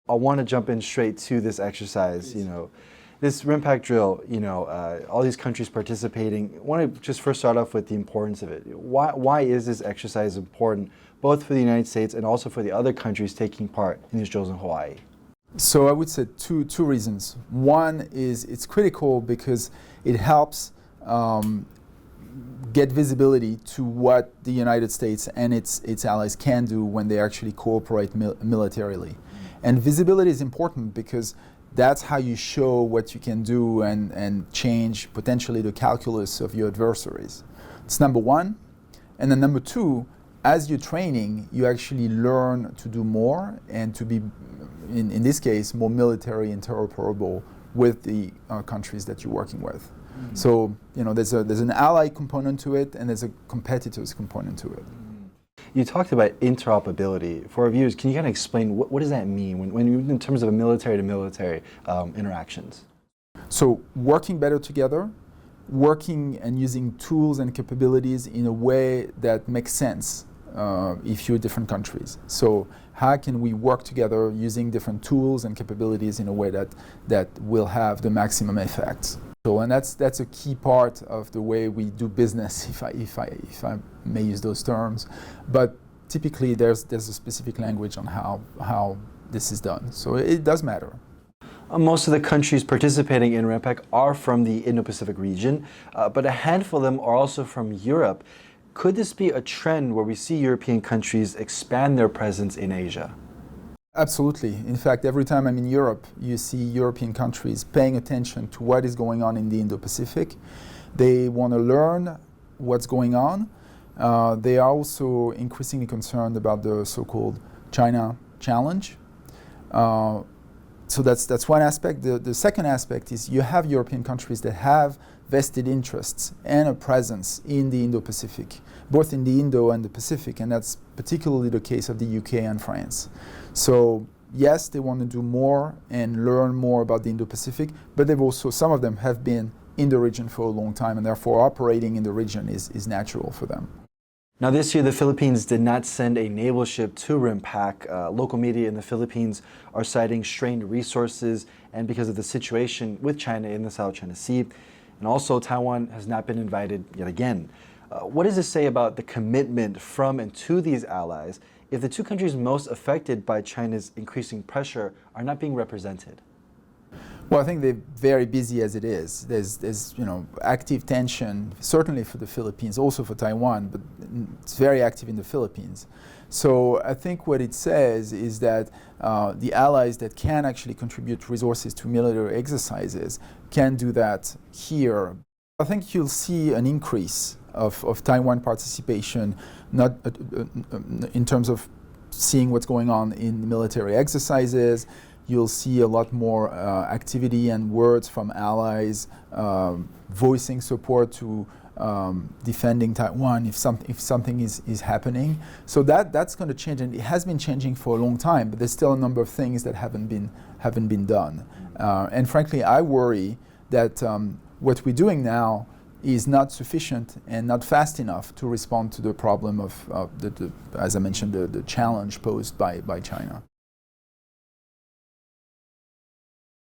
I want to jump in straight to this exercise. This RIMPAC drill. All these countries participating. I want to just first start off with the importance of it. Why is this exercise important, both for the United States and also for the other countries taking part in these drills in Hawaii? So I would say two reasons. One is it's critical because it helps get visibility to what the United States and its allies can do when they actually cooperate militarily. And visibility is important because that's how you show what you can do and change potentially the calculus of your adversaries. It's number one. And then number two, as you're training, you actually learn to do more and to be, in this case, more military interoperable with the countries that you're working with. Mm-hmm. So, there's an ally component to it and there's a competitors component to it. You talked about interoperability. For our viewers, can you kind of explain what does that mean when in terms of military to military interactions? So working better together, working and using tools and capabilities in a way that makes sense if you're different countries. So how can we work together using different tools and capabilities in a way that will have the maximum effect? So, and that's a key part of the way we do business, if I may use those terms. But typically, there's a specific language on how this is done. So it does matter. Most of the countries participating in RIMPAC are from the Indo-Pacific region, but a handful of them are also from Europe. Could this be a trend where we see European countries expand their presence in Asia? Absolutely. In fact, every time I'm in Europe, you see European countries paying attention to what is going on in the Indo-Pacific. They want to learn what's going on. They are also increasingly concerned about the so-called China challenge. So that's one aspect. The second aspect is you have European countries that have vested interests and a presence in the Indo-Pacific, both in the Indo and the Pacific, and that's particularly the case of the UK and France. So yes, they want to do more and learn more about the Indo-Pacific, but they've also, some of them have been in the region for a long time, and therefore operating in the region is natural for them. Now this year, the Philippines did not send a naval ship to RIMPAC. Local media in the Philippines are citing strained resources and because of the situation with China in the South China Sea. And also Taiwan has not been invited yet again. What does this say about the commitment from and to these allies if the two countries most affected by China's increasing pressure are not being represented? Well, I think they're very busy as it is. There's active tension, certainly for the Philippines, also for Taiwan, but it's very active in the Philippines. So I think what it says is that the allies that can actually contribute resources to military exercises can do that here. I think you'll see an increase of Taiwan participation, not in terms of seeing what's going on in military exercises. You'll see a lot more activity and words from allies voicing support to defending Taiwan if something is happening. So that's going to change, and it has been changing for a long time. But there's still a number of things that haven't been done. And frankly, I worry that what we're doing now is not sufficient and not fast enough to respond to the problem of as I mentioned, the challenge posed by China.